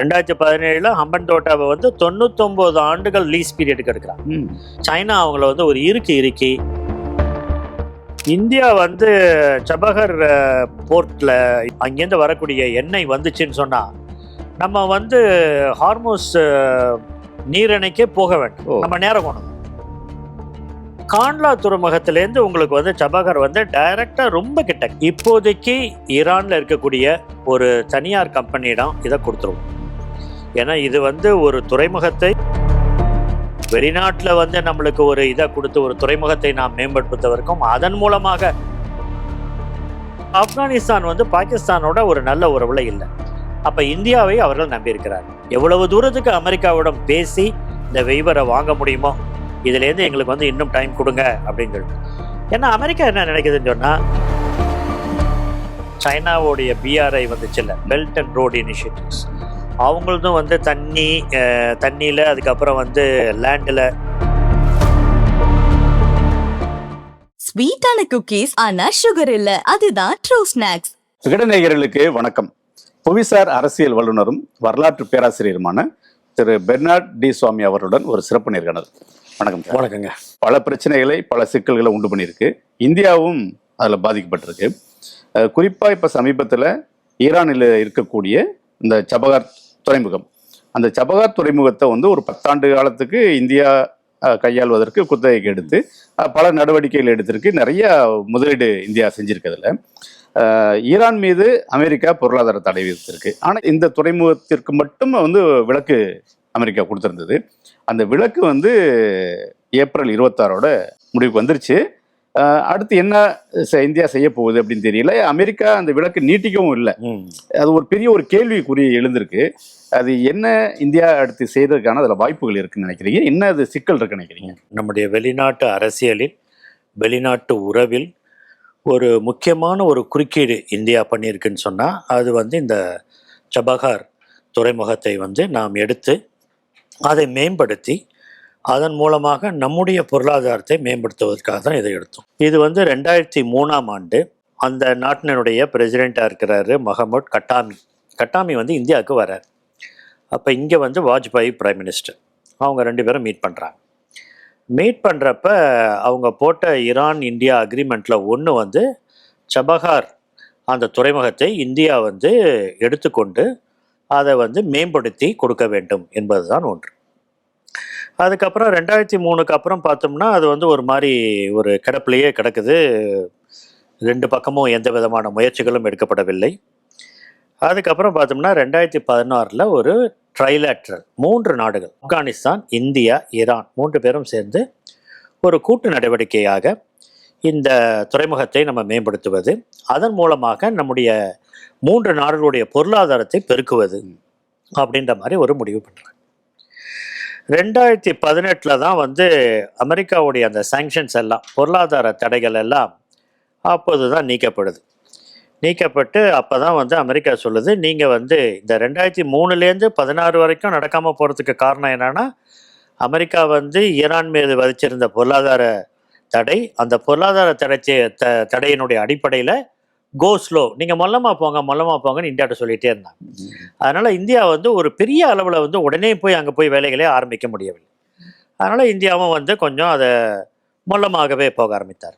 2017 ஹம்பன் தோட்டாவை வந்து 99 ஆண்டுகள் லீஸ் பீரியடுக்கு எடுக்கிறாங்க. சைனா அவங்கள வந்து ஒரு இறுக்கி இந்தியா வந்து சபஹர் போர்ட்ல அங்கேருந்து வரக்கூடிய எண்ணெய் வந்துச்சுன்னு சொன்னா நம்ம வந்து ஹார்மோஸ் நீரிணைக்கே போக வேண்டும். நம்ம நேரம் கொண்டு காண்ட்லா துறைமுகத்திலேருந்து உங்களுக்கு வந்து சபஹர் வந்து டைரக்டா ரொம்ப கிட்ட. இப்போதைக்கு ஈரான்ல இருக்கக்கூடிய ஒரு தனியார் கம்பெனியிடம் இதை கொடுத்துருவோம். ஏன்னா இது வந்து ஒரு துறைமுகத்தை வெளிநாட்டில் வந்து நம்மளுக்கு ஒரு இதை கொடுத்து ஒரு துறைமுகத்தை நாம் மேம்படுத்துவதற்கும் அதன் மூலமாக ஆப்கானிஸ்தான் வந்து பாகிஸ்தானோட ஒரு நல்ல உறவுல இல்லை. அப்ப இந்தியாவை அவர்கள் நம்பியிருக்கிறார். எவ்வளவு தூரத்துக்கு அமெரிக்காவிடம் பேசி இந்த வெய்வரை வாங்க முடியுமோ இதுலேருந்து எங்களுக்கு வந்து இன்னும் டைம் கொடுங்க அப்படின்னு சொல்லிட்டு. ஏன்னா அமெரிக்கா என்ன நினைக்குதுன்னு சொன்னா சைனாவுடைய பிஆர்ஐ வந்துச்சுல்ல, பெல்ட் அண்ட் ரோடு இனிஷியேட்டிவ்ஸ், அவங்களதும் வந்து தண்ணியில் அதுக்கப்புறம் வந்து லேண்டில் ஸ்வீட்டான குக்கீஸ் ஆனா சுகர் இல்ல, அதுதான் ட்ரூ ஸ்நாக்ஸ். விகடநேயர்களுக்கு வணக்கம். புவிசார் அரசியல் வல்லுநரும் வரலாற்று பேராசிரியருமான திரு பெர்னார்ட் டி சுவாமி அவர்களுடன் ஒரு சிறப்பு நேர்காணல். வணக்கம். வணக்கங்க. பல பிரச்சனைகளை பல சிக்கல்களை உண்டு பண்ணியிருக்கு. இந்தியாவும் அதில் பாதிக்கப்பட்டிருக்கு. குறிப்பாக இப்போ சமீபத்தில் ஈரானில் இருக்கக்கூடிய இந்த சபஹர் துறைமுகம், அந்த சபஹர் துறைமுகத்தை வந்து ஒரு 10 ஆண்டு காலத்துக்கு இந்தியா கையாள்வதற்கு குத்தகைக்கு எடுத்து பல நடவடிக்கைகள் எடுத்திருக்கு. நிறைய முதலீடு இந்தியா செஞ்சிருக்கிறதுல ஈரான் மீது அமெரிக்கா பொருளாதார தடை விதித்திருக்கு. ஆனால் இந்த துறைமுகத்திற்கு மட்டும் வந்து விலக்கு அமெரிக்கா கொடுத்திருந்தது. அந்த விலக்கு வந்து ஏப்ரல் 26 முடிவுக்கு வந்துருச்சு. அடுத்து என்ன இந்தியா செய்ய போகுது அப்படின்னு தெரியல. அமெரிக்கா அந்த விலக்கு நீட்டிக்கவும் இல்லை. அது ஒரு பெரிய ஒரு கேள்விக்குறி எழுந்திருக்கு. அது என்ன இந்தியா அடுத்து செய்யறதுக்கான அதில் வாய்ப்புகள் இருக்குன்னு நினைக்கிறீங்க? என்ன அது சிக்கல் இருக்குன்னு நினைக்கிறீங்க? நம்முடைய வெளிநாட்டு அரசியலில் வெளிநாட்டு உறவில் ஒரு முக்கியமான ஒரு குறுக்கீடு இந்தியா பண்ணியிருக்குன்னு சொன்னால் அது வந்து இந்த சபஹர் துறைமுகத்தை வந்து நாம் எடுத்து அதை மேம்படுத்தி அதன் மூலமாக நம்முடைய பொருளாதாரத்தை மேம்படுத்துவதற்காக தான் இதை எடுத்தோம். இது வந்து 2003ஆம் ஆண்டு அந்த நாட்டினுடைய பிரசிடெண்ட்டாக இருக்கிறாரு மஹமூத் கட்டாமி வந்து இந்தியாவுக்கு வர்றார். அப்போ இங்கே வந்து வாஜ்பாய் பிரைம் மினிஸ்டர், அவங்க 2 பேரும் மீட் பண்ணுறாங்க. மீட் பண்ணுறப்ப அவங்க போட்ட ஈரான் இந்தியா அக்ரிமெண்ட்டில் ஒன்று வந்து சபஹர் அந்த துறைமுகத்தை இந்தியா வந்து எடுத்துக்கொண்டு அதை வந்து மேம்படுத்தி கொடுக்க வேண்டும் என்பது தான் ஒன்று. அதுக்கப்புறம் 2003க்கு அப்புறம் பார்த்தோம்னா அது வந்து ஒரு மாதிரி ஒரு கிடப்பிலேயே கிடக்குது. 2 பக்கமும் எந்த விதமான முயற்சிகளும் எடுக்கப்படவில்லை. அதுக்கப்புறம் பார்த்தோம்னா 2016 ஒரு ட்ரைலேட்ரல் 3 நாடுகள், ஆப்கானிஸ்தான், இந்தியா, ஈரான் 3 பேரும் சேர்ந்து ஒரு கூட்டு நடவடிக்கையாக இந்த துறைமுகத்தை நம்ம மேம்படுத்துவது, அதன் மூலமாக நம்முடைய 3 நாடுகளுடைய பொருளாதாரத்தை பெருக்குவது அப்படின்ற மாதிரி ஒரு முடிவு பண்ணுறாங்க. 2018 தான் வந்து அமெரிக்காவுடைய அந்த சாங்ஷன்ஸ் எல்லாம், பொருளாதார தடைகள் எல்லாம் அப்போது தான் நீக்கப்பட்டு அப்போ தான் வந்து அமெரிக்கா சொல்லுது, நீங்கள் வந்து இந்த 2003லேருந்து 16 வரைக்கும் நடக்காமல் போகிறதுக்கு காரணம் என்னென்னா அமெரிக்கா வந்து ஈரான் மீது விதிச்சிருந்த பொருளாதார தடை, அந்த பொருளாதார தடையினுடைய அடிப்படையில் கோ ஸ்லோ, நீங்கள் மொல்லமாக போங்கன்னு இந்தியாட்ட சொல்லிகிட்டே இருந்தாங்க. அதனால் இந்தியா வந்து ஒரு பெரிய அளவில் வந்து உடனே அங்கே போய் வேலைகளே ஆரம்பிக்க முடியவில்லை. அதனால் இந்தியாவும் வந்து கொஞ்சம் அதை மொல்லமாகவே போக ஆரம்பித்தார்.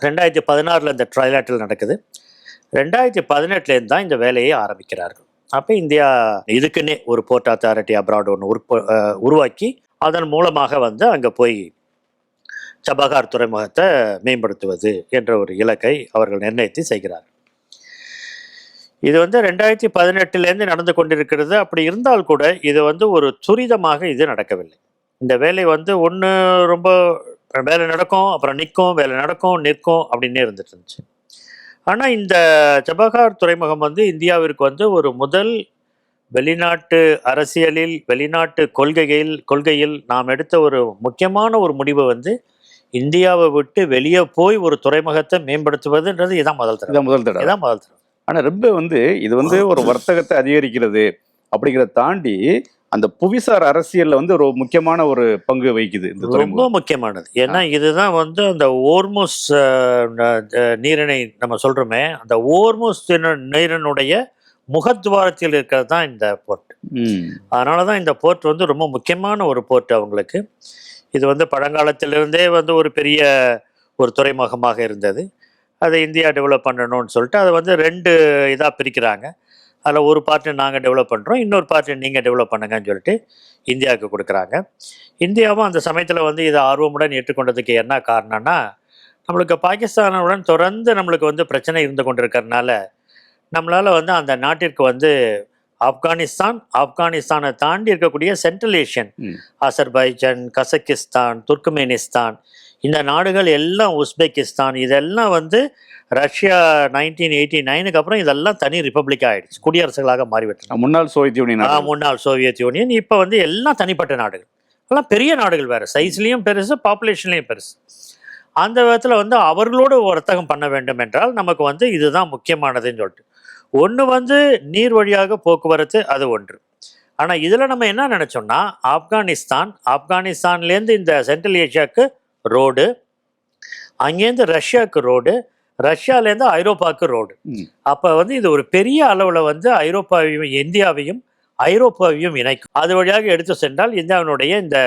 2016 இந்த ட்ரைலேட்டல் நடக்குது. 2018 தான் இந்த வேலையை ஆரம்பிக்கிறார்கள். அப்போ இந்தியா இதுக்குன்னே ஒரு போர்ட் அத்தாரிட்டி அப்ராட் ஒன்று உருவாக்கி அதன் மூலமாக வந்து அங்கே போய் சபஹர் துறைமுகத்தை மேம்படுத்துவது என்ற ஒரு இலக்கை அவர்கள் நிர்ணயித்து செய்கிறார்கள். இது வந்து 2018 நடந்து கொண்டிருக்கிறது. அப்படி இருந்தால் கூட இது வந்து ஒரு துரிதமாக இது நடக்கவில்லை. இந்த வேலை வந்து ஒன்று ரொம்ப வேலை நடக்கும், அப்புறம் நிற்கும், வேலை நடக்கும், நிற்கும் அப்படின்னே இருந்துட்டு இருந்துச்சு. ஆனால் இந்த சபஹர் துறைமுகம் வந்து இந்தியாவிற்கு வந்து ஒரு முதல் வெளிநாட்டு அரசியலில் வெளிநாட்டு கொள்கையில் நாம் எடுத்த ஒரு முக்கியமான ஒரு முடிவு வந்து இந்தியாவை விட்டு வெளியே போய் ஒரு துறைமுகத்தை மேம்படுத்துவதுன்றது இதான் முதல் தடவை. ஆனால் ரொம்ப வந்து இது வந்து ஒரு வர்த்தகத்தை அதிகரிக்கிறது அப்படிங்கிறத தாண்டி அந்த புவிசார் அரசியல்ல வந்து ஒரு முக்கியமான ஒரு பங்கு வகிக்குது. ரொம்ப முக்கியமானது. ஏன்னா இதுதான் வந்து அந்த ஓர்முஸ் நீரிணை நம்ம சொல்றோமே, அந்த ஓர்முஸ் நீரினுடைய முகத்வாரத்தில் இருக்கிறது தான் இந்த போர்ட். ம். அதனால தான் இந்த போர்ட் வந்து ரொம்ப முக்கியமான ஒரு போர்ட் அவங்களுக்கு. இது வந்து பழங்காலத்திலிருந்தே வந்து ஒரு பெரிய ஒரு துறைமுகமாக இருந்தது. அதை இந்தியா டெவலப் பண்ணணும்னு சொல்லிட்டு அதை வந்து 2 இதாக பிரிக்கிறாங்க. அதில் ஒரு பார்ட்டு நாங்கள் டெவலப் பண்ணுறோம், இன்னொரு பார்ட்டு நீங்கள் டெவலப் பண்ணுங்கன்னு சொல்லிட்டு இந்தியாவுக்கு கொடுக்குறாங்க. இந்தியாவும் அந்த சமயத்தில் வந்து இதை ஆர்வமுடன் ஏற்றுக்கொண்டதுக்கு என்ன காரணம்னா, நம்மளுக்கு பாகிஸ்தானுடன் தொடர்ந்து நம்மளுக்கு வந்து பிரச்சனை இருந்து கொண்டிருக்கிறதுனால நம்மளால் வந்து அந்த நாட்டிற்கு வந்து ஆப்கானிஸ்தானை தாண்டி இருக்கக்கூடிய சென்ட்ரல் ஏஷியன், ம். அசர்பைஜான், கசக்கிஸ்தான், துர்க்மெனிஸ்தான், இந்த நாடுகள் எல்லாம், உஸ்பெகிஸ்தான், இதெல்லாம் வந்து ரஷ்யா 1989க்கு அப்புறம் இதெல்லாம் தனி ரிப்பப்ளிக் ஆகிடுச்சு, குடியரசுகளாக மாறிவிட்டன. முன்னாள் சோவியத் யூனியன் நாடுகள். முன்னாள் சோவியத் யூனியன். இப்போ வந்து எல்லாம் தனிப்பட்ட நாடுகள், எல்லாம் பெரிய நாடுகள், வேறு சைஸ்லேயும் பெருசு, பாப்புலேஷன்லேயும் பெருசு. அந்த விதத்தில் வந்து அவர்களோடு வர்த்தகம் பண்ண வேண்டும் என்றால் நமக்கு வந்து இதுதான் முக்கியமானதுன்னு சொல்லிட்டு, ஒன்று வந்து நீர் வழியாக போக்குவரத்து, அது ஒன்று. ஆனால் இதில் நம்ம என்ன நினச்சோம்னா, ஆப்கானிஸ்தான்லேருந்து இந்த சென்ட்ரல் ஏஷியாவுக்கு ரோடு, அங்கேருந்து ரஷ்யாவுக்கு ரோடு, ரஷ்யாவிலேருந்து ஐரோப்பாவுக்கு ரோடு. ம். அப்போ வந்து இது ஒரு பெரிய அளவில் வந்து ஐரோப்பாவையும் இந்தியாவையும் ஐரோப்பாவையும் இணைக்கும். அது வழியாக எடுத்து சென்றால் இந்தியாவினுடைய இந்த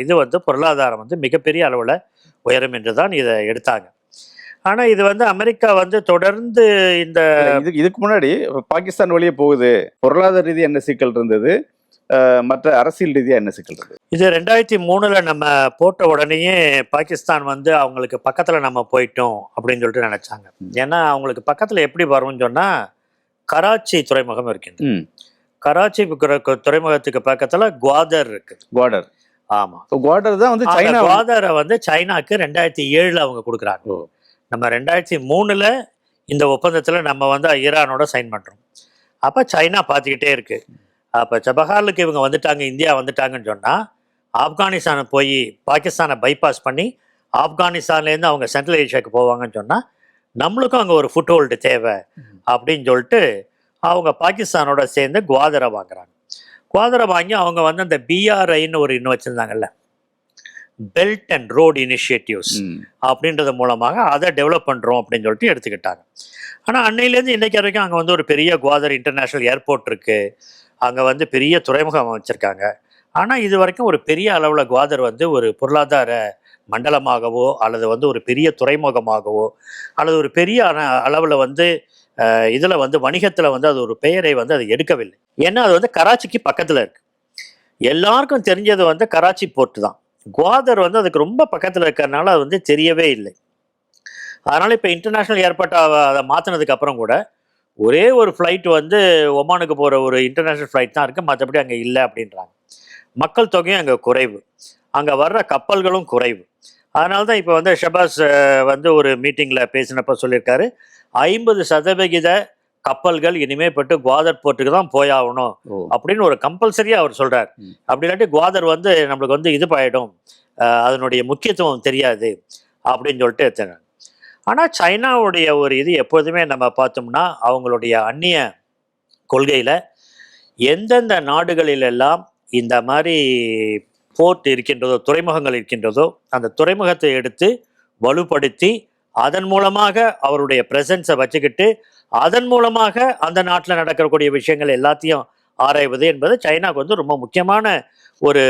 இது வந்து பொருளாதாரம் வந்து மிகப்பெரிய அளவில் உயரும் என்று தான் இதை எடுத்தாங்க. ஆனால் இது வந்து அமெரிக்கா வந்து தொடர்ந்து இந்த இதுக்கு முன்னாடி பாகிஸ்தான் வழியே போகுது, பொருளாதார ரீதியாக என்ன சிக்கல் இருந்தது, மற்ற அரசியல் ரீதியாக என்ன சிக்கல் இருந்தது? இது 2003 நம்ம போட்ட உடனேயே பாகிஸ்தான் வந்து அவங்களுக்கு பக்கத்தில் நம்ம போயிட்டோம் அப்படின்னு சொல்லிட்டு நினச்சாங்க. ஏன்னா அவங்களுக்கு பக்கத்தில் எப்படி வரும்னு சொன்னால், கராச்சி துறைமுகம் இருக்கின்றது. ம். கராச்சி துறைமுகத்துக்கு பக்கத்தில் குவாதர் இருக்குது. குவாடர். ஆமாம், குவாடர் தான் வந்து சைனா. குவாதரை வந்து சைனாக்கு 2007 அவங்க கொடுக்குறாங்க. ஓ. நம்ம 2003 இந்த ஒப்பந்தத்தில் நம்ம வந்து ஈரானோட சைன் பண்ணுறோம். அப்போ சைனா பார்த்துக்கிட்டே இருக்கு. அப்போ சபஹாருக்கு இவங்க வந்துட்டாங்க, இந்தியா வந்துட்டாங்கன்னு சொன்னால், ஆப்கானிஸ்தானை போய் பாகிஸ்தானை பைபாஸ் பண்ணி ஆப்கானிஸ்தான்லேருந்து அவங்க சென்ட்ரல் ஏஷியாவுக்கு போவாங்கன்னு சொன்னால் நம்மளுக்கும் அங்கே ஒரு ஃபுட் ஹோல்டு தேவை அப்படின்னு சொல்லிட்டு அவங்க பாகிஸ்தானோட சேர்ந்து குவாதரை வாங்குறாங்க. குவாதரை வாங்கி அவங்க வந்து அந்த பிஆர்ஐன்னு ஒரு இன்னும் வச்சுருந்தாங்கல்ல, பெல்ட் அண்ட் ரோடு இனிஷியேட்டிவ்ஸ் அப்படின்றது மூலமாக அதை டெவலப் பண்ணுறோம் அப்படின்னு சொல்லிட்டு எடுத்துக்கிட்டாங்க. ஆனால் அன்னையிலேருந்து இன்றைக்கு வரைக்கும் அங்கே வந்து ஒரு பெரிய குவாதர் இன்டர்நேஷ்னல் ஏர்போர்ட் இருக்குது, அங்கே வந்து பெரிய துறைமுகம் வச்சுருக்காங்க. ஆனால் இது வரைக்கும் ஒரு பெரிய அளவில் குவாதர் வந்து ஒரு பொருளாதார மண்டலமாகவோ அல்லது வந்து ஒரு பெரிய துறைமுகமாகவோ அல்லது ஒரு பெரிய அளவில் வந்து இதில் வந்து வணிகத்தில் வந்து அது ஒரு பெயரை வந்து அது எடுக்கவில்லை. ஏன்னா அது வந்து கராச்சிக்கு பக்கத்தில் இருக்குது. எல்லாருக்கும் தெரிஞ்சது வந்து கராச்சி போர்ட்டு தான். குவாதர் வந்து அதுக்கு ரொம்ப பக்கத்தில் இருக்கிறதுனால அது வந்து தெரியவே இல்லை. அதனால் இப்போ இன்டர்நேஷ்னல் ஏர்போர்ட் அதை மாற்றினதுக்கு அப்புறம் கூட ஒரே ஒரு ஃப்ளைட் வந்து ஒமானுக்கு போகிற ஒரு இன்டர்நேஷ்னல் ஃப்ளைட் தான் இருக்குது, மற்றபடி அங்கே இல்லை அப்படின்றாங்க. மக்கள் தொகையும் அங்கே குறைவு, அங்கே வர்ற கப்பல்களும் குறைவு. அதனால தான் இப்போ வந்து ஷபாஸ் வந்து ஒரு மீட்டிங்கில் பேசினப்போ சொல்லியிருக்காரு, 50% கப்பல்கள் இனிமேப்பட்டு குவாதர் போர்ட்டுக்கு தான் போயாகணும் அப்படின்னு ஒரு கம்பல்சரியாக அவர் சொல்கிறார். அப்படி இல்லாட்டி குவாதர் வந்து நம்மளுக்கு வந்து இது ஆகிடும், அதனுடைய முக்கியத்துவம் தெரியாது அப்படின்னு சொல்லிட்டு எடுத்துங்க. ஆனால் சைனாவுடைய ஒரு இது எப்போதுமே நம்ம பார்த்தோம்னா, அவங்களுடைய அந்நிய கொள்கையில் எந்தெந்த நாடுகளிலெல்லாம் இந்த மாதிரி போர்ட் இருக்கின்றதோ, துறைமுகங்கள் இருக்கின்றதோ, அந்த துறைமுகத்தை எடுத்து வலுப்படுத்தி அதன் மூலமாக அவருடைய ப்ரெசன்ஸை வச்சுக்கிட்டு அதன் மூலமாக அந்த நாட்டில் நடக்கக்கூடிய விஷயங்கள் எல்லாத்தையும் ஆராய்வது என்பது சைனாவுக்கு வந்து ரொம்ப முக்கியமான ஒரு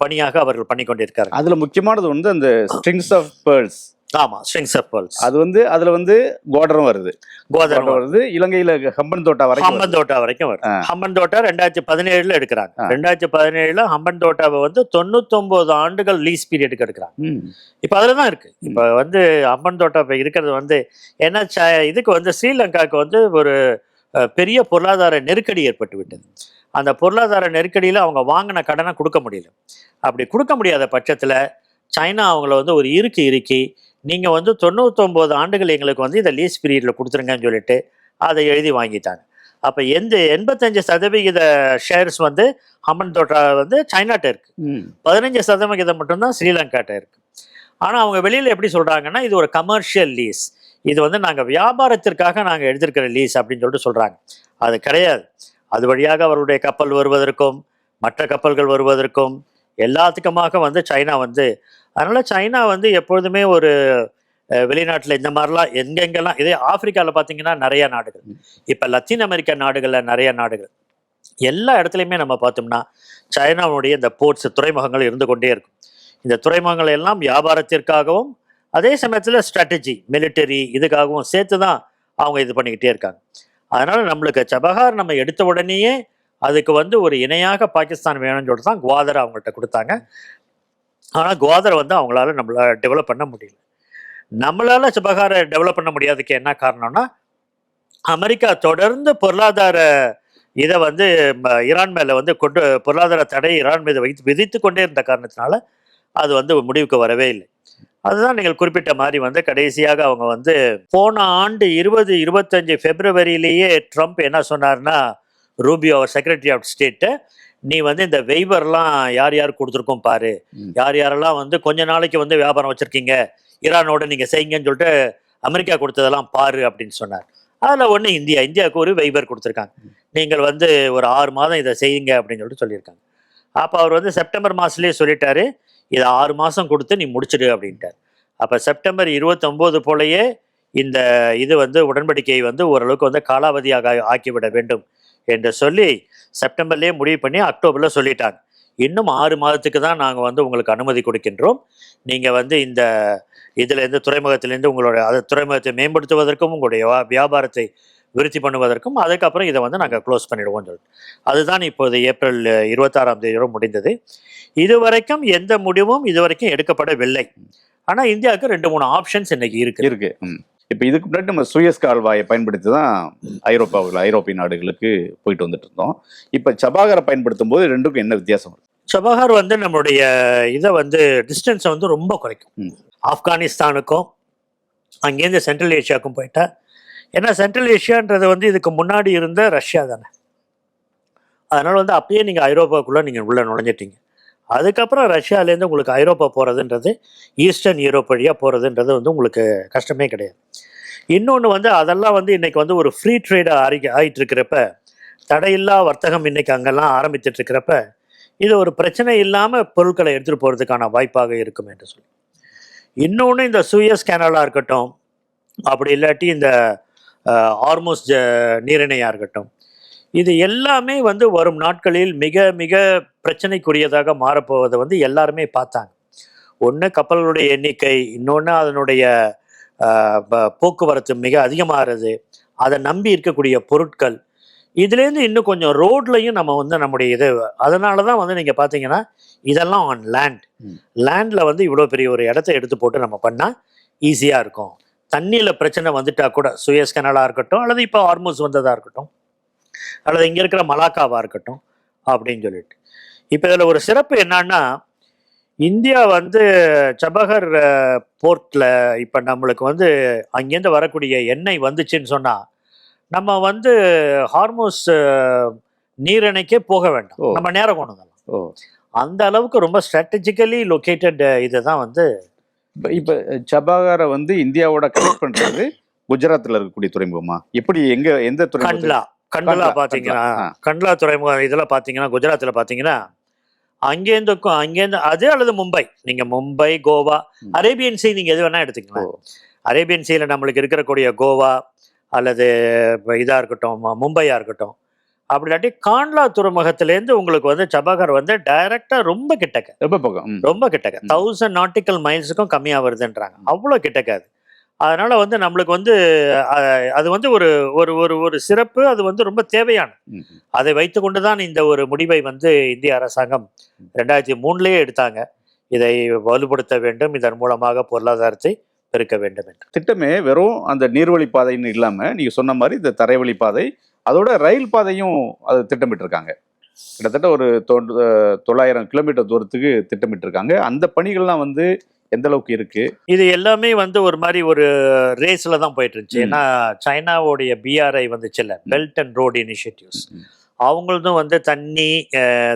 பணியாக அவர்கள் பண்ணி கொண்டிருக்காரு. அதில் முக்கியமானது வந்து அந்த ஸ்ட்ரிங்ஸ் ஆஃப் பேர்ல்ஸ். ஆமாம், ஸ்ட்ரிங்ஸ் ஆஃப் பேர்ல்ஸ். அது வந்து அதில் வந்து குவாடரும் வருது. குவாடரும் வருது. இலங்கையில் ஹம்பன் தோட்டா வரைக்கும் வருது. ஹம்பன் தோட்டா 2017 எடுக்கிறாங்க. 2017 ஹம்பன் தோட்டாவை வந்து 99 ஆண்டுகள் லீஸ் பீரியடுக்கு எடுக்கிறாங்க. இப்போ அதில் தான் இருக்குது. இப்போ வந்து ஹம்பன் தோட்டா இப்போ இருக்கிறது வந்து ஏன்னா இதுக்கு வந்து ஸ்ரீலங்காவுக்கு வந்து ஒரு பெரிய பொருளாதார நெருக்கடி ஏற்பட்டு விட்டது. அந்த பொருளாதார நெருக்கடியில் அவங்க வாங்கின கடனை கொடுக்க முடியல. அப்படி கொடுக்க முடியாத பட்சத்தில் சைனா அவங்கள வந்து ஒரு இறுக்கி நீங்கள் வந்து 99 ஆண்டுகள் எங்களுக்கு வந்து இதை லீஸ் பீரியடில் கொடுத்துருங்கன்னு சொல்லிட்டு அதை எழுதி வாங்கிட்டாங்க. அப்போ 85% ஷேர்ஸ் வந்து ஹம்பன் தோட்டா வந்து சைனாட்ட இருக்குது, 15% மட்டும்தான் ஸ்ரீலங்காட்ட இருக்குது. ஆனால் அவங்க வெளியில் எப்படி சொல்கிறாங்கன்னா, இது ஒரு கமர்ஷியல் லீஸ், இது வந்து நாங்கள் வியாபாரத்திற்காக நாங்கள் எடுத்திருக்கிற லீஸ் அப்படின்னு சொல்லிட்டு சொல்கிறாங்க. அது கிடையாது. அது வழியாக அவருடைய கப்பல் வருவதற்கும் மற்ற கப்பல்கள் வருவதற்கும் எல்லாத்துக்குமாக வந்து சைனா வந்து, அதனால் சைனா வந்து எப்பொழுதுமே ஒரு வெளிநாட்டில் இந்த மாதிரிலாம் எங்கெங்கெல்லாம் இதே ஆப்பிரிக்காவில் பார்த்தீங்கன்னா நிறைய நாடுகள், இப்போ லத்தீன் அமெரிக்கா நாடுகளில் நிறைய நாடுகள், எல்லா இடத்துலையுமே நம்ம பார்த்தோம்னா சைனாவுடைய இந்த போர்ட்ஸ் துறைமுகங்கள் இருந்து கொண்டே இருக்கும். இந்த துறைமுகங்கள் எல்லாம் வியாபாரத்திற்காகவும் அதே சமயத்தில் ஸ்ட்ராட்டஜி மிலிட்டரி இதுக்காகவும் சேர்த்து தான் அவங்க இது பண்ணிக்கிட்டே இருக்காங்க. அதனால நம்மளுக்கு சபஹார் நம்ம எடுத்த உடனேயே அதுக்கு வந்து ஒரு இணையாக பாகிஸ்தான் வேணும்னு சொல்லிட்டு தான் குவாதரை அவங்கள்ட்ட கொடுத்தாங்க. ஆனால் குவாதரை வந்து அவங்களால நம்மளால டெவலப் பண்ண முடியல. நம்மளால சபஹாரை டெவலப் பண்ண முடியாததுக்கு என்ன காரணம்னா, அமெரிக்கா தொடர்ந்து பொருளாதார இதை வந்து ஈரான் மேலே வந்து பொருளாதார தடை ஈரான் மீது விதித்து கொண்டே இருந்த காரணத்தினால அது வந்து முடிவுக்கு வரவே இல்லை. அதுதான் நீங்கள் குறிப்பிட்ட மாதிரி வந்து கடைசியாக அவங்க வந்து போன ஆண்டு 2025 பிப்ரவரியிலேயே ட்ரம்ப் என்ன சொன்னார்னா, ரூபியோ செக்ரட்டரி ஆஃப் ஸ்டேட்டு, நீ வந்து இந்த வெய்வர்லாம் யார் யார் கொடுத்துருக்கோம் பாரு, யார் யாரெல்லாம் வந்து கொஞ்ச நாளைக்கு வந்து வியாபாரம் வச்சுருக்கீங்க ஈரானோட நீங்கள் செய்யுங்கன்னு சொல்லிட்டு அமெரிக்கா கொடுத்ததெல்லாம் பாரு அப்படின்னு சொன்னார். அதில் ஒன்று இந்தியாவுக்கு ஒரு வெய்வர் கொடுத்துருக்காங்க, நீங்கள் வந்து ஒரு 6 மாதம் இதை செய்யுங்க அப்படின்னு சொல்லிட்டு சொல்லியிருக்காங்க. அப்போ அவர் வந்து செப்டம்பர் மாதத்துலேயே சொல்லிட்டாரு, இதை 6 மாதம் கொடுத்து நீ முடிச்சிடு அப்படின்ட்டார். அப்போ செப்டம்பர் 29 போலயே இந்த இது வந்து உடன்படிக்கையை வந்து ஓரளவுக்கு வந்து காலாவதியாக ஆக்கிவிட வேண்டும் என்று சொல்லி செப்டம்பர்லேயே முடிவு பண்ணி அக்டோபரில் சொல்லிட்டாங்க, இன்னும் 6 மாதத்துக்கு தான் நாங்கள் வந்து உங்களுக்கு அனுமதி கொடுக்கின்றோம், நீங்கள் வந்து இந்த இதுலேருந்து துறைமுகத்திலேருந்து உங்களோட துறைமுகத்தை மேம்படுத்துவதற்கும் உங்களுடைய வியாபாரத்தை விருத்தி பண்ணுவதற்கும், அதுக்கப்புறம் இதை வந்து நாங்கள் க்ளோஸ் பண்ணிடுவோம்னு சொல்லிட்டு. அதுதான் இப்போது ஏப்ரல் 26ஆம் தேதியோடு முடிந்தது. இதுவரைக்கும் எந்த முடிவும் இதுவரைக்கும் எடுக்கப்படவில்லை. ஆனால் இந்தியாவுக்கு 2-3 ஆப்ஷன்ஸ் இன்னைக்கு இருக்கு. இப்போ இதுக்கு முன்னாடி நம்ம சூயஸ் கால்வாயை பயன்படுத்தி தான் ஐரோப்பிய நாடுகளுக்கு போயிட்டு வந்துட்டு இருந்தோம். இப்போ சபாகரை பயன்படுத்தும் போது ரெண்டுக்கும் என்ன வித்தியாசம் இருக்கு? சபாகர் வந்து நம்மளுடைய இதை வந்து டிஸ்டன்ஸை வந்து ரொம்ப குறைக்கும். ஆப்கானிஸ்தானுக்கும் அங்கேருந்து சென்ட்ரல் ஏஷியாவுக்கும் போயிட்டா, ஏன்னா சென்ட்ரல் ஏஷியான்றது வந்து இதுக்கு முன்னாடி இருந்த ரஷ்யா தானே, அதனால் வந்து அப்பயே நீங்கள் ஐரோப்பாவுக்குள்ளே நீங்கள் உள்ளே நுழைஞ்சிட்டீங்க. அதுக்கப்புறம் ரஷ்யாவிலேருந்து உங்களுக்கு ஐரோப்பா போகிறதுன்றது, ஈஸ்டர்ன் யூரோப் வழியாக போகிறதுன்றது வந்து உங்களுக்கு கஷ்டமே கிடையாது. இன்னொன்று வந்து அதெல்லாம் வந்து இன்றைக்கி வந்து ஒரு ஃப்ரீ ட்ரேடாக ஆகிட்டு இருக்கிறப்ப, தடையில்லா வர்த்தகம் இன்றைக்கி அங்கெல்லாம் ஆரம்பித்துட்டு இருக்கிறப்ப, இது ஒரு பிரச்சனை இல்லாமல் பொருட்களை எடுத்துகிட்டு போகிறதுக்கான வாய்ப்பாக இருக்கும் என்று சொல்லி. இன்னொன்று இந்த சூயஸ் கேனலாக இருக்கட்டும், அப்படி இல்லாட்டி இந்த ஹார்முஸ் நீரிணையாக இருக்கட்டும், இது எல்லாமே வந்து வரும் நாட்களில் மிக மிக பிரச்சனைக்குரியதாக மாறப்போவதை வந்து எல்லாருமே பார்த்தாங்க. ஒன்று கப்பல்களுடைய எண்ணிக்கை, இன்னொன்று அதனுடைய போக்குவரத்து மிக அதிகமாகிறது, அதை நம்பி இருக்கக்கூடிய பொருட்கள், இதுலேருந்து இன்னும் கொஞ்சம் ரோட்லையும் நம்ம வந்து நம்முடைய இது, அதனால தான் வந்து நீங்கள் பார்த்தீங்கன்னா இதெல்லாம் ஆன் லேண்டில் வந்து இவ்வளோ பெரிய ஒரு இடத்த எடுத்து போட்டு நம்ம பண்ணால் ஈஸியாக இருக்கும். தண்ணியில் பிரச்சனை வந்துட்டா கூட சூயஸ் கனலாக இருக்கட்டும், அல்லது இப்போ ஹார்முஸ் வந்ததாக இருக்கட்டும், அல்லது இங்கே இருக்கிற மலாக்காவாக இருக்கட்டும் அப்படின்னு சொல்லிட்டு. இப்போ இதில் ஒரு சிறப்பு என்னன்னா, இந்தியா வந்து சபஹர் போர்ட்டில் இப்போ நம்மளுக்கு வந்து அங்கேருந்து வரக்கூடிய எண்ணெய் வந்துச்சுன்னு சொன்னால், நம்ம வந்து ஹார்முஸ் நீரிணைக்கே போக வேண்டாம், நம்ம நேரம் கொண்டு வந்துடலாம். அந்த அளவுக்கு ரொம்ப ஸ்ட்ராட்டஜிக்கலி லொக்கேட்டட் இதை தான் வந்து. இப்போ சபஹாரை வந்து இந்தியாவோட கனெக்ட் பண்ணுறது குஜராத்தில் இருக்கக்கூடிய துறைமுகமா? எப்படி எந்த துறைமுகம்? கண்ட்லா பார்த்தீங்கன்னா, கண்ட்லா துறைமுகம் இதில் பார்த்தீங்கன்னா, குஜராத்தில் பார்த்தீங்கன்னா அங்கேருந்து அதே அல்லது மும்பை, நீங்கள் மும்பை, கோவா, அரேபியன் சீ நீங்கள் எது வேணால் எடுத்துக்கலாம். அரேபியன் சீல நம்மளுக்கு இருக்கக்கூடிய கோவா அல்லது இதாக இருக்கட்டும், மும்பையாக இருக்கட்டும், அப்படி இல்லாட்டி காண்ட்லா துறைமுகத்திலேருந்து உங்களுக்கு வந்து சபஹர் வந்து டைரெக்டாக ரொம்ப கிட்டக்க, ரொம்ப கிட்டக்க 1000 நாட்டிக்கல் மைல்ஸுக்கும் கம்மியாக வருதுன்றாங்க, அவ்வளோ கிட்டக்க அது. அதனால வந்து நம்மளுக்கு வந்து அது வந்து ஒரு ஒரு ஒரு ஒரு சிறப்பு, அது வந்து ரொம்ப தேவையான. அதை வைத்து கொண்டு தான் இந்த ஒரு முடிவை வந்து இந்திய அரசாங்கம் 2003 எடுத்தாங்க. இதை வலுப்படுத்த வேண்டும், இதன் மூலமாக பொருளாதாரத்தை பெருக்க வேண்டும் என்று. திட்டமே வெறும் அந்த நீர்வழி பாதைன்னு இல்லாமல் நீங்கள் சொன்ன மாதிரி இந்த தரைவழி பாதை, அதோட ரயில் பாதையும் அது திட்டமிட்டிருக்காங்க. கிட்டத்தட்ட ஒரு 900 கிலோமீட்டர் தூரத்துக்கு திட்டமிட்டிருக்காங்க. அந்த பணிகள்லாம் வந்து எந்த அளவுக்கு இருக்கு? இது எல்லாமே வந்து ஒரு மாதிரி ஒரு ரேஸ்ல தான் போயிட்டு இருந்துச்சு. ஏன்னா சைனாவோடைய BRI வந்துச்சுல்ல, பெல்ட் அண்ட் ரோடு இனிஷியேட்டிவ்ஸ், அவங்களதும் வந்து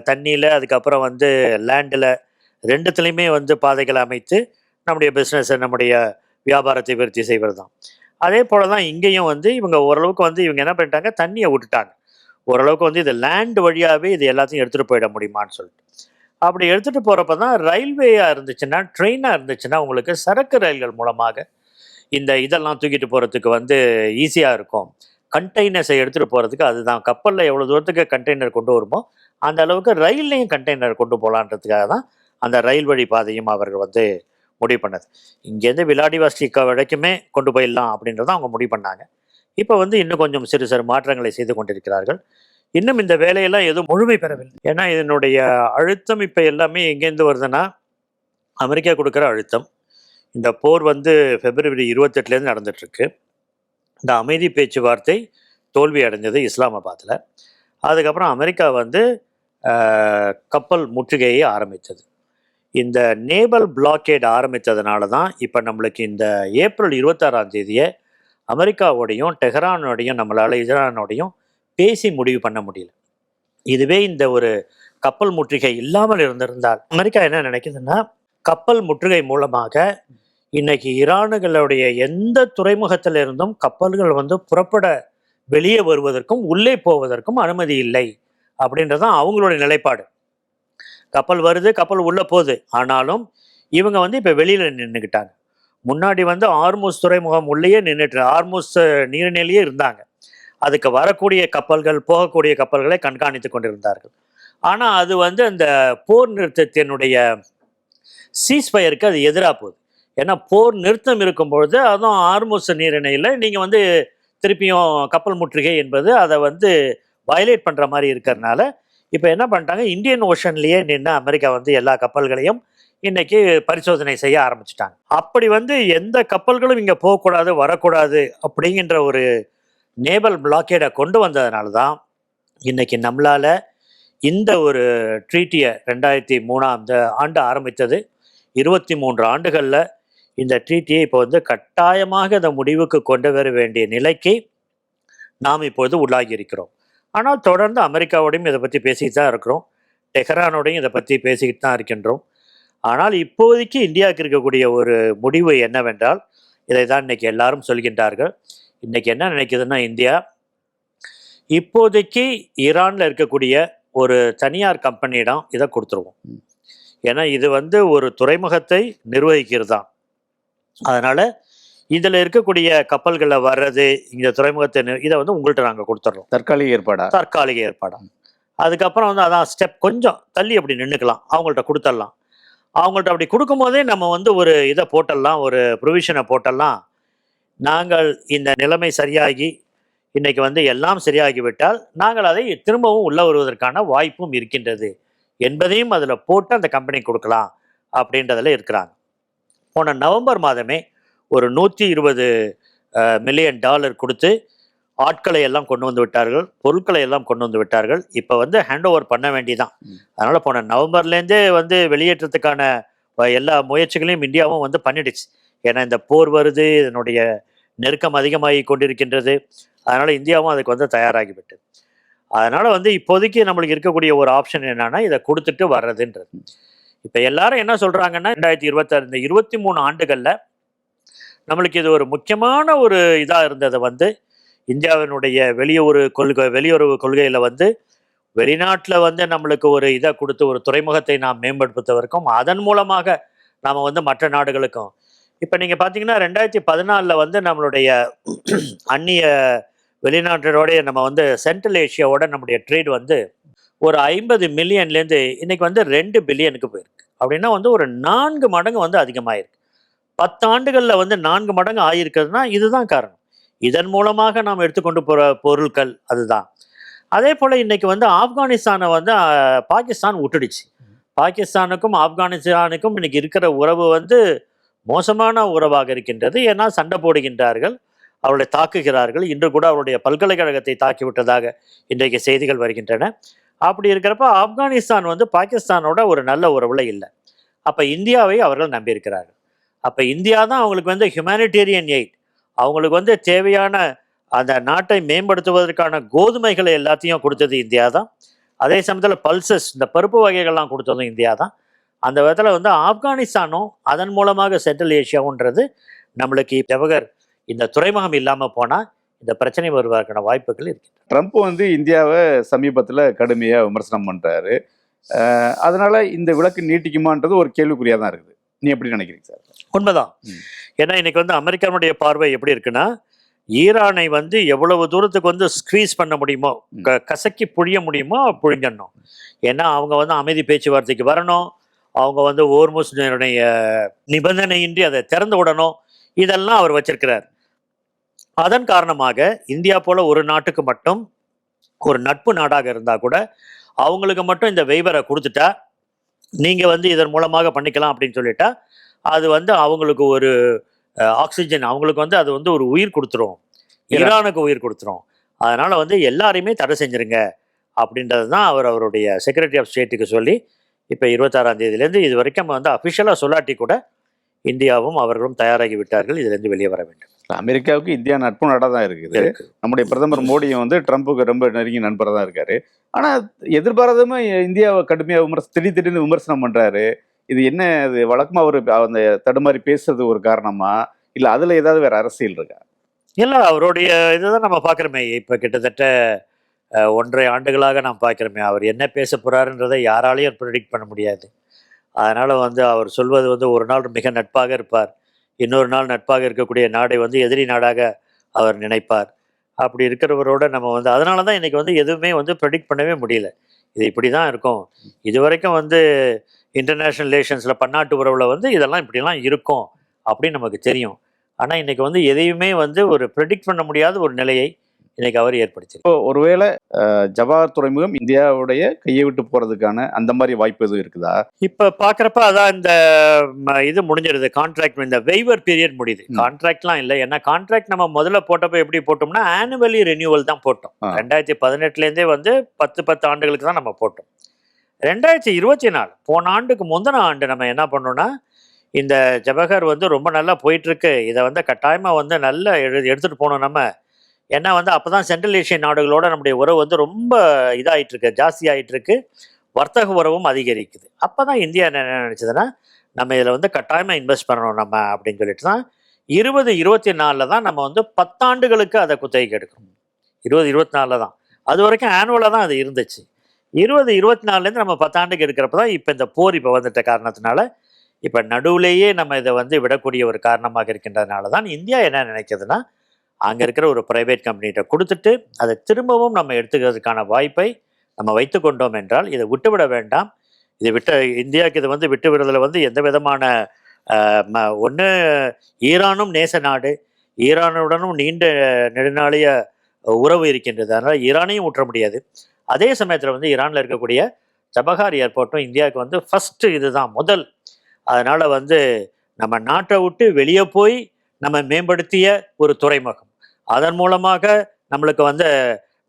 தண்ணியில் அதுக்கப்புறம் வந்து லேண்டில் ரெண்டுத்துலேயுமே வந்து பாதைகளை அமைத்து நம்முடைய பிஸ்னஸை, நம்முடைய வியாபாரத்தை விருத்தி செய்வது தான். அதே போல தான் இங்கேயும் வந்து இவங்க ஓரளவுக்கு வந்து இவங்க என்ன பண்ணிட்டாங்க, தண்ணியை விட்டுட்டாங்க. ஓரளவுக்கு வந்து இது லேண்ட் வழியாகவே இது எல்லாத்தையும் எடுத்துகிட்டு போயிட முடியுமான்னு சொல்லிட்டு. அப்படி எடுத்துகிட்டு போகிறப்ப தான் ரயில்வேயாக இருந்துச்சுன்னா, ட்ரெயினாக இருந்துச்சுன்னா உங்களுக்கு சரக்கு ரயில்கள் மூலமாக இந்த இதெல்லாம் தூக்கிட்டு போகிறதுக்கு வந்து ஈஸியாக இருக்கும். கண்டெய்னர்ஸை எடுத்துகிட்டு போகிறதுக்கு அதுதான். கப்பலில் எவ்வளோ தூரத்துக்கு கண்டெய்னர் கொண்டு வருமோ அந்த அளவுக்கு ரயில்லையும் கண்டெய்னர் கொண்டு போகலான்றதுக்காக தான் அந்த ரயில் வழி பாதையும் அவர்கள் வந்து முடிவு பண்ணது. இங்கேருந்து விளாடிவாஸ்டிகா வரைக்குமே கொண்டு போயிடலாம் அப்படின்றத அவங்க முடிவு பண்ணாங்க. இப்போ வந்து இன்னும் கொஞ்சம் சிறு சிறு மாற்றங்களை செய்து கொண்டிருக்கிறார்கள். இன்னும் இந்த வேலையெல்லாம் எதுவும் முழுமை பெறவில்லை. ஏன்னா இதனுடைய அழுத்தம் இப்போ எல்லாமே எங்கேருந்து வருதுன்னா அமெரிக்கா கொடுக்குற அழுத்தம். இந்த போர் வந்து February 28 நடந்துட்டுருக்கு. இந்த அமைதி பேச்சுவார்த்தை தோல்வி அடைஞ்சது இஸ்லாமாபாத்தில். அதுக்கப்புறம் அமெரிக்கா வந்து கப்பல் முற்றுகையை ஆரம்பித்தது. இந்த நேவல் பிளாக்கேட் ஆரம்பித்ததுனால தான் இப்போ நம்மளுக்கு இந்த ஏப்ரல் 26 அமெரிக்காவோடையும் டெஹ்ரானோடையும் நம்மளால் ஈரானோடையும் பேசி முடிவு பண்ண முடியல. இதுவே இந்த ஒரு கப்பல் முற்றுகை இல்லாமல் இருந்திருந்தால் அமெரிக்கா என்ன நினைக்குதுன்னா, கப்பல் முற்றுகை மூலமாக இன்னைக்கு ஈரானுகளுடைய எந்த துறைமுகத்தில் இருந்தும் கப்பல்கள் வந்து புறப்பட வெளியே வருவதற்கும் உள்ளே போவதற்கும் அனுமதி இல்லை அப்படின்றது தான் அவங்களுடைய நிலைப்பாடு. கப்பல் வருது, கப்பல் உள்ளே போகுது, ஆனாலும் இவங்க வந்து இப்போ வெளியில் நின்றுக்கிட்டாங்க. முன்னாடி வந்து ஆர்மூஸ் துறைமுகம் உள்ளேயே நின்றுட்டு ஆர்மூஸ் நீர்நிலையே இருந்தாங்க. அதுக்கு வரக்கூடிய கப்பல்கள் போகக்கூடிய கப்பல்களை கண்காணித்து கொண்டிருந்தார்கள். ஆனால் அது வந்து அந்த போர் நிறுத்தத்தினுடைய சீஸ்ஃபயருக்கு அது எதிராக போகுது. ஏன்னா போர் நிறுத்தம் இருக்கும் பொழுது அதுவும் ஆர்மூஸ் நீரிணையில் நீங்கள் வந்து திருப்பியும் கப்பல் முற்றுகை என்பது அதை வந்து வயலேட் பண்ணுற மாதிரி இருக்கிறதுனால இப்போ என்ன பண்ணிட்டாங்க, இந்தியன் ஓஷன்லேயே நின்று அமெரிக்கா வந்து எல்லா கப்பல்களையும் இன்னைக்கு பரிசோதனை செய்ய ஆரம்பிச்சிட்டாங்க. அப்படி வந்து எந்த கப்பல்களும் இங்கே போகக்கூடாது வரக்கூடாது அப்படிங்கிற ஒரு நேவல் பிளாக்கேடை கொண்டு வந்ததுனால தான் இன்னைக்கு நம்மளால் இந்த ஒரு ட்ரீட்டியை 2003 ஆரம்பித்தது. 23 ஆண்டுகளில் இந்த ட்ரீட்டியை இப்போ வந்து கட்டாயமாக இந்த முடிவுக்கு கொண்டு வர வேண்டிய நிலைக்கு நாம் இப்போது உள்ளாகி இருக்கிறோம். ஆனால் தொடர்ந்து அமெரிக்காவோடையும் இதை பற்றி பேசிக்கிட்டு தான் இருக்கிறோம், டெஹ்ரானோடையும் இதை பற்றி பேசிக்கிட்டு தான் இருக்கின்றோம். ஆனால் இப்போதைக்கு இந்தியாவுக்கு இருக்கக்கூடிய ஒரு முடிவு என்னவென்றால், இதை தான் இன்னைக்கு எல்லாரும் சொல்கின்றார்கள். இன்னைக்கு என்ன நினைக்குதுன்னா, இந்தியா இப்போதைக்கு ஈரானில் இருக்கக்கூடிய ஒரு தனியார் கம்பெனியிடம் இதை கொடுத்துருவோம். ஏன்னா இது வந்து ஒரு துறைமுகத்தை நிர்வகிக்கிறது தான். அதனால் இதில் இருக்கக்கூடிய கப்பல்களை வர்றது இந்த துறைமுகத்தை இதை வந்து உங்கள்கிட்ட நாங்கள் கொடுத்துட்றோம். தற்காலிக ஏற்பாடா. அதுக்கப்புறம் வந்து அதான் ஸ்டெப் கொஞ்சம் தள்ளி அப்படி நின்றுக்கலாம், அவங்கள்ட்ட கொடுத்துடலாம். அவங்கள்ட்ட அப்படி கொடுக்கும்போதே நம்ம வந்து ஒரு இதை போட்டலாம், ஒரு ப்ரொவிஷனை போட்டலாம். நாங்கள் இந்த நிலைமை சரியாகி இன்னைக்கு வந்து எல்லாம் சரியாகிவிட்டால் நாங்கள் அதை திரும்பவும் உள்ள வருவதற்கான வாய்ப்பும் இருக்கின்றது என்பதையும் அதில் போட்டு அந்த கம்பெனி கொடுக்கலாம் அப்படின்றதில் இருக்கிறாங்க. போன நவம்பர் மாதமே ஒரு $120 மில்லியன் கொடுத்து ஆட்களை எல்லாம் கொண்டு வந்து விட்டார்கள், பொருட்களை எல்லாம் கொண்டு வந்து விட்டார்கள். இப்போ வந்து ஹேண்ட் ஓவர் பண்ண வேண்டிதான். அதனால் போன நவம்பர்லேருந்தே வந்து வெளியேற்றத்துக்கான எல்லா முயற்சிகளையும் இந்தியாவும் வந்து பண்ணிடுச்சு. ஏன்னா இந்த போர் வருது, இதனுடைய நெருக்கம் அதிகமாகி கொண்டிருக்கின்றது. அதனால் இந்தியாவும் அதுக்கு வந்து தயாராகிவிட்டது. அதனால் வந்து இப்போதைக்கு நம்மளுக்கு இருக்கக்கூடிய ஒரு ஆப்ஷன் என்னன்னா, இதை கொடுத்துட்டு வர்றதுன்றது. இப்போ எல்லாரும் என்ன சொல்கிறாங்கன்னா, 2026 23 ஆண்டுகளில் நம்மளுக்கு இது ஒரு முக்கியமான ஒரு இதாக இருந்தது. வந்து இந்தியாவினுடைய வெளியுறவு கொள்கையில் வந்து வெளிநாட்டில் வந்து நம்மளுக்கு ஒரு இதை கொடுத்து ஒரு துறைமுகத்தை நாம் மேம்படுத்துவதற்கும் அதன் மூலமாக நாம் வந்து மற்ற நாடுகளுக்கும் இப்போ நீங்கள் பார்த்தீங்கன்னா 2014 வந்து நம்மளுடைய அந்நிய வெளிநாட்டோடைய நம்ம வந்து சென்ட்ரல் ஏஷியாவோட நம்முடைய ட்ரேட் வந்து ஒரு 50 மில்லியன்லேருந்து இன்னைக்கு வந்து 2 பில்லியனுக்கு போயிருக்கு. அப்படின்னா வந்து ஒரு 4 மடங்கு வந்து அதிகமாயிருக்கு. 10 ஆண்டுகளில் வந்து 4 மடங்கு ஆகியிருக்கிறதுனா இதுதான் காரணம். இதன் மூலமாக நாம் எடுத்துக்கொண்டு போகிற பொருட்கள் அதுதான். அதே போல் இன்னைக்கு வந்து ஆப்கானிஸ்தானை வந்து பாகிஸ்தான் விட்டுடுச்சு. பாகிஸ்தானுக்கும் ஆப்கானிஸ்தானுக்கும் இன்னைக்கு இருக்கிற உறவு வந்து மோசமான உறவாக இருக்கின்றது. ஏன்னா சண்டை போடுகின்றார்கள், அவளை தாக்குகிறார்கள். இன்று கூட அவருடைய பல்கலைக்கழகத்தை தாக்கிவிட்டதாக இன்றைக்கு செய்திகள் வருகின்றன. அப்படி இருக்கிறப்ப ஆப்கானிஸ்தான் வந்து பாகிஸ்தானோட ஒரு நல்ல உறவுல இல்லை. அப்போ இந்தியாவை அவர்கள் நம்பியிருக்கிறார்கள். அப்போ இந்தியா தான் அவங்களுக்கு வந்து ஹியூமானிட்டேரியன் எய்ட், அவங்களுக்கு வந்து தேவையான அந்த நாட்டை மேம்படுத்துவதற்கான கோதுமைகளை எல்லாத்தையும் கொடுத்தது இந்தியா தான். அதே சமயத்தில் பல்சஸ், இந்த பருப்பு வகைகள்லாம் கொடுத்ததும் இந்தியா தான். அந்த விதத்தில் வந்து ஆப்கானிஸ்தானும் அதன் மூலமாக சென்ட்ரல் ஏஷியாவுன்றது நம்மளுக்கு ஜவஹர் இந்த துறைமுகம் இல்லாமல் போனால் இந்த பிரச்சனை வருவதற்கான வாய்ப்புகள் இருக்கு. ட்ரம்ப் வந்து இந்தியாவை சமீபத்தில் கடுமையாக விமர்சனம் பண்ணுறாரு. அதனால இந்த விலக்கு நீட்டிக்குமான்றது ஒரு கேள்விக்குறியாக தான் இருக்குது. நீ எப்படி நினைக்கிறீங்க சார்? உண்மைதான். ஏன்னா இன்னைக்கு வந்து அமெரிக்காவுடைய பார்வை எப்படி இருக்குன்னா, ஈரானை வந்து எவ்வளவு தூரத்துக்கு வந்து ஸ்க்வீஸ் பண்ண முடியுமோ, கசக்கி புழிய முடியுமோ புழிஞ்சிடணும். ஏன்னா அவங்க வந்து அமைதி பேச்சுவார்த்தைக்கு வரணும், அவங்க வந்து ஓர்முஸ்னுடைய நிபந்தனையின்றி அதை திறந்து விடணும், இதெல்லாம் அவர் வச்சிருக்கிறார். அதன் காரணமாக இந்தியா போல ஒரு நாட்டுக்கு மட்டும், ஒரு நட்பு நாடாக இருந்தா கூட அவங்களுக்கு மட்டும் இந்த வெய்வரை கொடுத்துட்டா, நீங்க வந்து இதன் மூலமாக பண்ணிக்கலாம் அப்படின்னு சொல்லிட்டா, அது வந்து அவங்களுக்கு ஒரு ஆக்சிஜன், அவங்களுக்கு வந்து அது வந்து ஒரு உயிர் கொடுத்துரும், ஈரானுக்கு உயிர் கொடுத்துரும். அதனால வந்து எல்லாரையுமே தடை செஞ்சிருங்க அப்படின்றது தான் அவருடைய செக்ரட்டரி ஆஃப் ஸ்டேட்டுக்கு சொல்லி இப்போ 26ஆம் தேதியிலேருந்து இது வரைக்கும் வந்து அஃபிஷியலாக சொல்லாட்டி கூட இந்தியாவும் அவர்களும் தயாராகி விட்டார்கள் இதிலிருந்து வெளியே வர வேண்டும். அமெரிக்காவுக்கு இந்தியா நட்பு நாடாக தான் இருக்குது. நம்முடைய பிரதமர் மோடியும் வந்து ட்ரம்ப்புக்கு ரொம்ப நெருங்கிய நண்பராக தான் இருக்காரு. ஆனால் எதிர்பாராதமா இந்தியாவை கடுமையாக திடீர்னு விமர்சனம் பண்றாரு. இது என்ன, அது வழக்கமாக அவர் அந்த தடுமாறி பேசுறது ஒரு காரணமா, இல்லை அதில் ஏதாவது வேற அரசியல் இருக்கா? இல்லை, அவருடைய இதுதான் நம்ம பார்க்குறோமே. இப்போ கிட்டத்தட்ட 1.5 ஆண்டுகளாக நாம் பார்க்குறோமே, அவர் என்ன பேச போகிறாருன்றதை யாராலையும் ப்ரெடிக்ட் பண்ண முடியாது. அதனால் வந்து அவர் சொல்வது வந்து ஒரு நாள் மிக நட்பாக இருப்பார், இன்னொரு நாள் நட்பாக இருக்கக்கூடிய நாடை வந்து எதிரி நாடாக அவர் நினைப்பார். அப்படி இருக்கிறவரோட நம்ம வந்து அதனால தான் இன்றைக்கி வந்து எதுவுமே வந்து ப்ரெடிக்ட் பண்ணவே முடியல. இது இப்படி தான் இருக்கும். இது வரைக்கும் வந்து இன்டர்நேஷ்னல் ரிலேஷன்ஸில், பன்னாட்டு உறவில் வந்து இதெல்லாம் இப்படிலாம் இருக்கும் அப்படின்னு நமக்கு தெரியும். ஆனால் இன்றைக்கி வந்து எதையுமே வந்து ஒரு ப்ரெடிக்ட் பண்ண முடியாத ஒரு நிலையை இன்னைக்கு அவர் ஏற்படுத்திருக்கு. இப்போ ஒருவேளை ஜவஹர் துறைமுகம் இந்தியாவுடைய கையை விட்டு போறதுக்கான அந்த மாதிரி வாய்ப்பு எதுவும் இருக்குதா? இப்ப பாக்குறப்ப அதான் இந்த இது முடிஞ்சிருது, கான்ட்ராக்ட் இந்த வெய்வர் பீரியட் முடியுது. கான்ட்ராக்ட்லாம் இல்லை, ஏன்னா கான்ட்ராக்ட் நம்ம முதல்ல போட்டப்ப எப்படி போட்டோம்னா ஆனுவலி ரெனியூவல் தான் போட்டோம். 2018 வந்து 10 ஆண்டுகளுக்கு தான் நம்ம போட்டோம். 2024 போன ஆண்டுக்கு முந்தின ஆண்டு நம்ம என்ன பண்ணோம்னா, இந்த ஜவஹர் வந்து ரொம்ப நல்லா போயிட்டு இருக்கு, இதை வந்து கட்டாயமா வந்து நல்லா எடுத்துட்டு போனோம் நம்ம. ஏன்னா வந்து அப்போ தான் சென்ட்ரல் ஏஷியன் நாடுகளோட நம்முடைய உறவு வந்து ரொம்ப இதாகிட்டு இருக்கு, ஜாஸ்தி ஆகிட்டு இருக்கு, வர்த்தக உறவும் அதிகரிக்குது. அப்போ தான் இந்தியா என்ன நினச்சதுன்னா, நம்ம இதில் வந்து கட்டாயமாக இன்வெஸ்ட் பண்ணணும் நம்ம அப்படின்னு சொல்லிட்டு தான் 2024 தான் நம்ம வந்து 10 ஆண்டுகளுக்கு அதை குத்தகைக்கு எடுக்கணும். 2024 தான், அது வரைக்கும் ஆனுவலாக தான் அது இருந்துச்சு. 2024 நம்ம 10 ஆண்டுக்கு எடுக்கிறப்ப தான் இப்போ இந்த போர் இப்போ வந்துட்ட காரணத்தினால இப்போ நடுவுலேயே நம்ம இதை வந்து விடக்கூடிய ஒரு காரணமாக இருக்கின்றதுனால தான் இந்தியா என்ன நினைக்கிறதுனா, அங்கே இருக்கிற ஒரு ப்ரைவேட் கம்பெனிகிட்ட கொடுத்துட்டு அதை திரும்பவும் நம்ம எடுத்துக்கிறதுக்கான வாய்ப்பை நம்ம வைத்து கொண்டோம் என்றால் இதை விட்டுவிட வேண்டாம். இதை இந்தியாவுக்கு இது வந்து விட்டு விடுறதுல வந்து எந்த விதமான ஒன்று ஈரானும் நேச நாடு, ஈரானுடனும் நீண்ட நெடுநாளைய உறவு இருக்கின்றது, அதனால் ஈரானையும் விட்டுற முடியாது. அதே சமயத்தில் வந்து ஈரானில் இருக்கக்கூடிய சபஹார் ஏர்போர்ட்டும் இந்தியாவுக்கு வந்து ஃபஸ்ட்டு இதுதான் முதல். அதனால் வந்து நம்ம நாட்டை விட்டு வெளியே போய் நம்ம மேம்படுத்திய ஒரு துறைமுகம், அதன் மூலமாக நம்மளுக்கு வந்து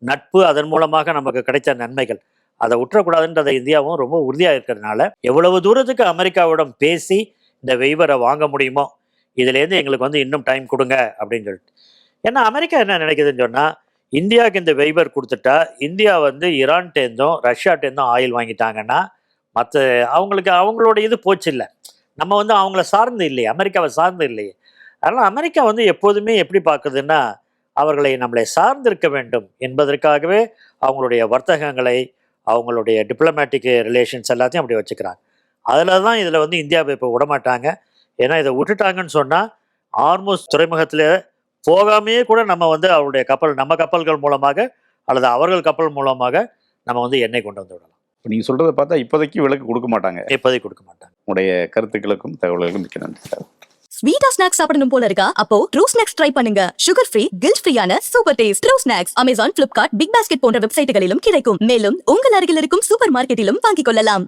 நட்பு, அதன் மூலமாக நமக்கு கிடைச்ச நன்மைகள், அதை விட்டுறக்கூடாதுன்றதை இந்தியாவும் ரொம்ப உறுதியாக இருக்கிறதுனால எவ்வளவு தூரத்துக்கு அமெரிக்காவிடம் பேசி இந்த வெய்வரை வாங்க முடியுமோ இதுலேருந்து எங்களுக்கு வந்து இன்னும் டைம் கொடுங்க அப்படின்னு சொல்லிட்டு. ஏன்னா அமெரிக்கா என்ன நினைக்குதுன்னு சொன்னால், இந்தியாவுக்கு இந்த வெய்வர் கொடுத்துட்டா இந்தியா வந்து ஈரான்டேருந்தும் ரஷ்யாட்டேருந்தும் ஆயில் வாங்கிட்டாங்கன்னா மற்ற அவங்களுக்கு அவங்களோட இது போச்சு இல்லை, நம்ம வந்து அவங்கள சார்ந்து இல்லையே, அமெரிக்காவை சார்ந்து இல்லையே. அதனால் அமெரிக்கா வந்து எப்போதுமே எப்படி பார்க்குதுன்னா, அவர்களை நம்மளை சார்ந்திருக்க வேண்டும் என்பதற்காகவே அவங்களுடைய வர்த்தகங்களை, அவங்களுடைய டிப்ளமேட்டிக் ரிலேஷன்ஸ் எல்லாத்தையும் அப்படி வச்சுக்கிறாங்க. அதில் தான் இதில் வந்து இந்தியாவை இப்போ விடமாட்டாங்க. ஏன்னா இதை விட்டுட்டாங்கன்னு சொன்னால் ஹார்முஸ் துறைமுகத்தில் போகாமையே கூட நம்ம வந்து அவருடைய கப்பல், நம்ம கப்பல்கள் மூலமாக அல்லது அவர்கள் கப்பல் மூலமாக நம்ம வந்து எண்ணெய் கொண்டு வந்து விடலாம். இப்போ நீங்கள் சொல்கிறத பார்த்தா இப்போதைக்கு விலக்கு கொடுக்க மாட்டாங்க. இப்போதைக்கு கொடுக்க மாட்டாங்க. உங்களுடைய கருத்துக்களுக்கும் தகவல்களுக்கும் மிக்க நன்றி சார். ஸ்வீட்டா ஸ்நாக்ஸ் சாப்பிடணும் போல இருக்கா? அப்போ ட்ரூ ஸ்நாக்ஸ் ட்ரை பண்ணுங்க. சுகர் ஃப்ரீ, கில்ட் ஃப்ரீயான super taste true snacks Amazon, Flipkart, Big Basket போன்ற வெப்சைட்டுகளிலும் கிடைக்கும். மேலும் உங்கள் அருகில் இருக்கும் சூப்பர் மார்க்கெட்டிலும் வாங்கிக் கொள்ளலாம்.